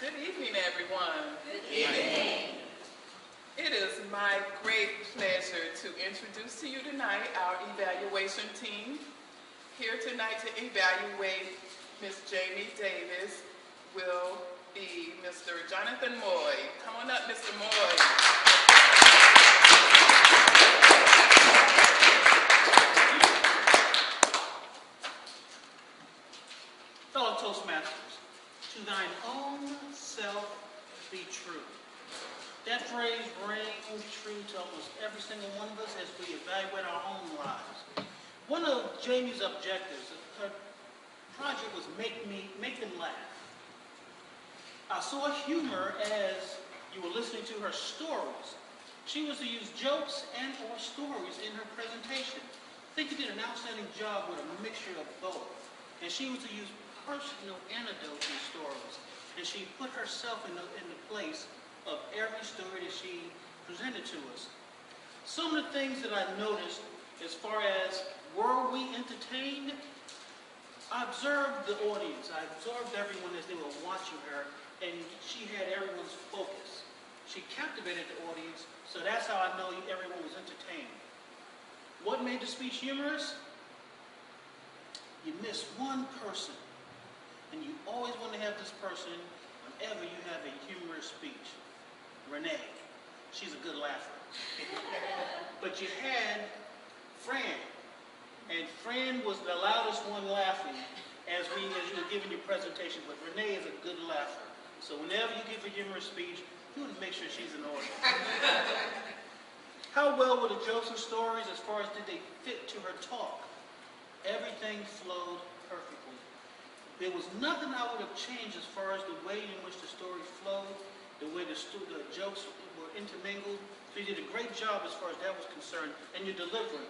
Good evening, everyone. Good evening. It is my great pleasure to introduce to you tonight our evaluation team. Here tonight to evaluate Ms. Jamie Davis will be Mr. Jonathan Moy. Come on up, Mr. Moy. Fellow Toastmasters, to thine own self be true. That phrase rings true to almost every single one of us as we evaluate our own lives. One of Jamie's objectives, her project was make them laugh. I saw humor as you were listening to her stories. She was to use jokes and or stories in her presentation. I think you did an outstanding job with a mixture of both. And she was to use personal anecdotes and stories. And she put herself in the place of every story that she presented to us. Some of the things that I noticed as far as were we entertained, I observed the audience. I observed everyone as they were watching her, and she had everyone's focus. She captivated the audience, so that's how I know everyone was entertained. What made the speech humorous? You miss one person, and you always want to have this person whenever you have a humorous speech. Renee, she's a good laugher. But you had Fran, and Fran was the loudest one laughing as you were giving your presentation, but Renee is a good laugher. So whenever you give a humorous speech, you want to make sure she's in order. How well were the jokes and stories as far as did they fit to her talk? Everything flowed perfectly. There was nothing I would have changed as far as the way in which the story flowed, the way the jokes were intermingled. So you did a great job as far as that was concerned, and your delivery.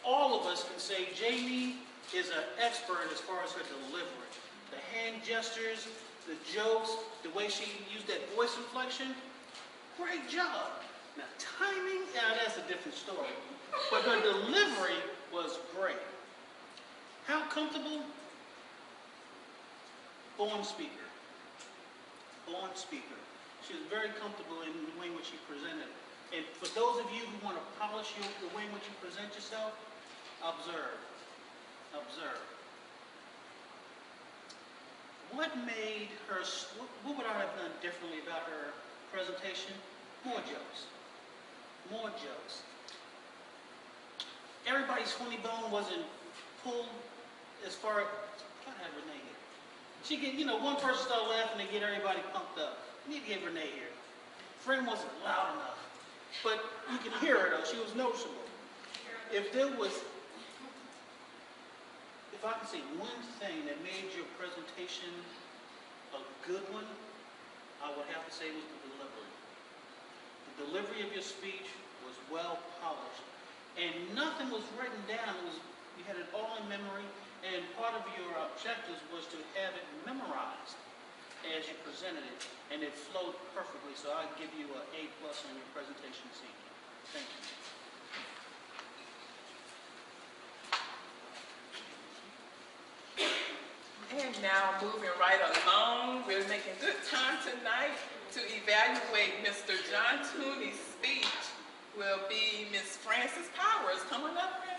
All of us can say Jamie is an expert as far as her delivery. The hand gestures, the jokes, the way she used that voice inflection, great job. Now timing, that's a different story. But her delivery was great. How comfortable? Born speaker. Born speaker. She was very comfortable in the way in which she presented. And for those of you who want to polish the way in which you present yourself, observe. Observe. What made her, what would I have done differently about her presentation? More jokes. More jokes. Everybody's funny bone wasn't pulled as far as, I have Renee here. She get, one person started laughing to get everybody pumped up. You need to get Renee here. Fran wasn't loud enough, but you can hear her though. She was noticeable. If I could say one thing that made your presentation a good one, I would have to say was the delivery. The delivery of your speech was well polished, and nothing was written down. You had it all in memory, and part of your objectives was to have it memorized as you presented it, and it flowed perfectly. So I'd give you an A+ on your presentation this evening. Thank you. And now moving right along, we're making good time tonight to evaluate Mr. John Tooney's speech will be Ms. Frances Powers. Come on up, Frances.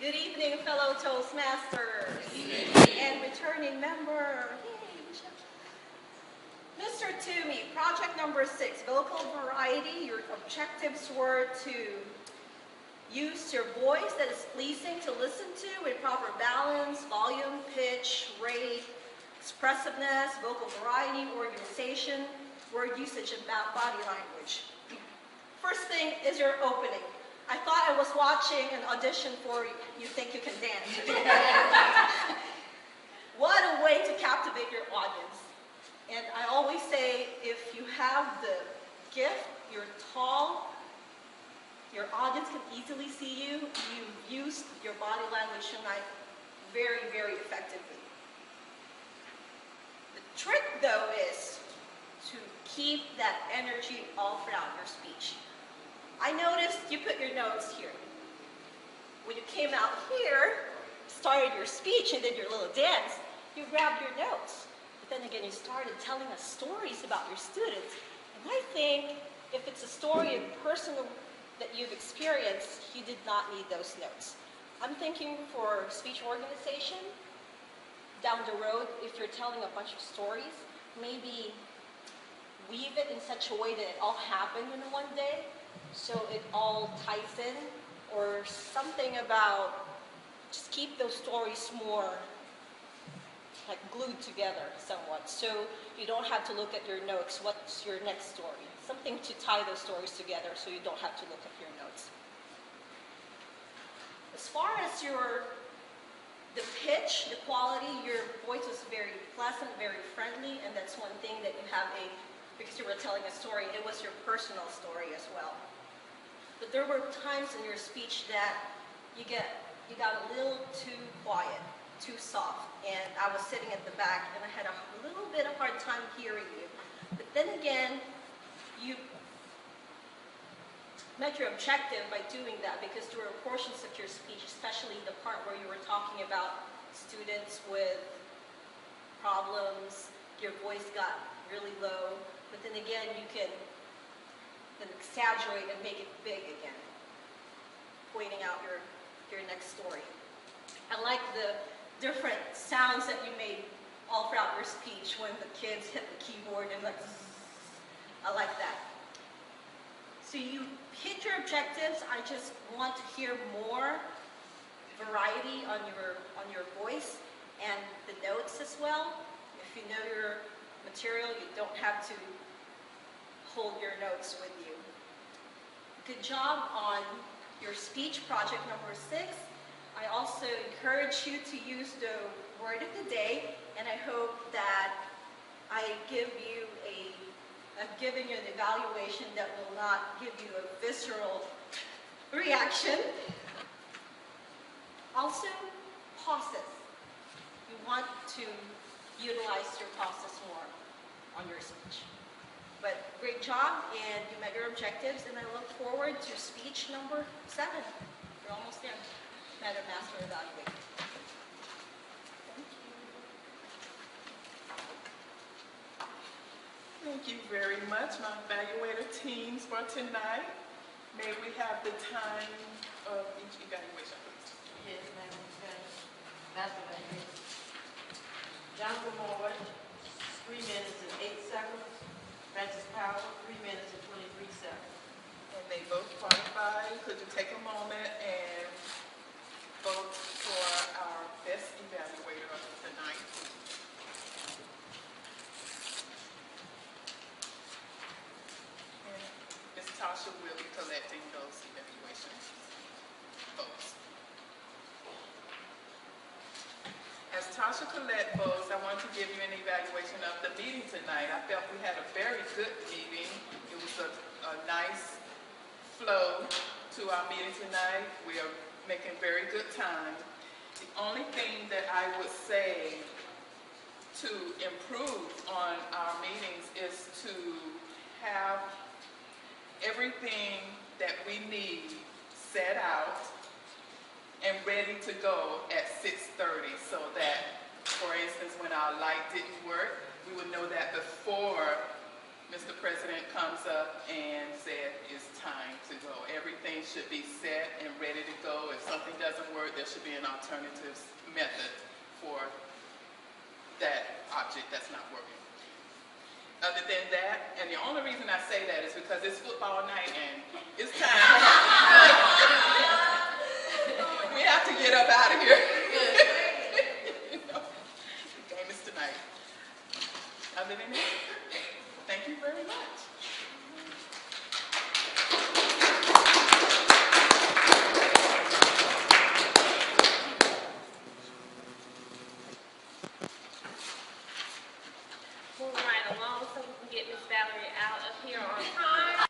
Good evening, fellow Toastmasters and returning member. Mr. Toomey, project number 6, vocal variety. Your objectives were to use your voice that is pleasing to listen to with proper balance, volume, pitch, rate, expressiveness, vocal variety, organization, word usage, and body language. First thing is your opening. I thought I was watching an audition for You Think You Can Dance. What a way to captivate your audience. And I always say, if you have the gift, you're tall, your audience can easily see you, you used your body language tonight very, very effectively. The trick, though, is to keep that energy all throughout your speech. I noticed you put your notes here. When you came out here, started your speech and did your little dance, you grabbed your notes. But then again, you started telling us stories about your students. And I think if it's a story of personal that you've experienced, you did not need those notes. I'm thinking for speech organization, down the road, if you're telling a bunch of stories, maybe weave it in such a way that it all happened in one day, so it all ties in, or something about just keep those stories more like glued together somewhat, so you don't have to look at your notes. What's your next story? Something to tie those stories together so you don't have to look at your notes. As far as the pitch, the quality, your voice was very pleasant, very friendly, and that's one thing that you have because you were telling a story, it was your personal story as well. But there were times in your speech that you got a little too quiet, too soft, and I was sitting at the back and I had a little bit of hard time hearing you. But then again, you met your objective by doing that, because there were portions of your speech, especially the part where you were talking about students with problems, your voice got really low, but then again you can exaggerate and make it big again, pointing out your next story. I like the different sounds that you made all throughout your speech when the kids hit the keyboard and like, I like that. So you hit your objectives. I just want to hear more variety on your voice and the notes as well. If you know your material, you don't have to hold your notes with you. Good job on your speech project number 6. I also encourage you to use the word of the day, and I hope that I've given you an evaluation that will not give you a visceral reaction. Also, pauses. You want to utilize your pauses more on your speech. But great job, and you met your objectives, and I look forward to speech number 7. You're almost there. Madam Master Evaluator. Thank you very much, my evaluator teams, for tonight. May we have the time of each evaluation, please? Yes, Madam Master Evaluator. Jonathan Moore, 3 minutes and 8 seconds. Francis Powell, 3 minutes and 23 seconds. And they both qualify. Could you take a moment and vote for our best evaluator of tonight? And Ms. Tasha will be collecting those evaluation votes. As Tasha collects votes, I want to give you an evaluation of the meeting tonight. I felt we had a very good meeting. It was a nice flow to our meeting tonight. We are making very good time. The only thing that I would say to improve on our meetings is to have everything that we need set out and ready to go at 6:30, so that, for instance, when our light didn't work, we would know that before Mr. President comes up and said it's time to go. Everything should be set and ready to go. If something doesn't work, there should be an alternative method for that object that's not working. Other than that, and the only reason I say that is because it's football night and it's time. We have to get up out of here.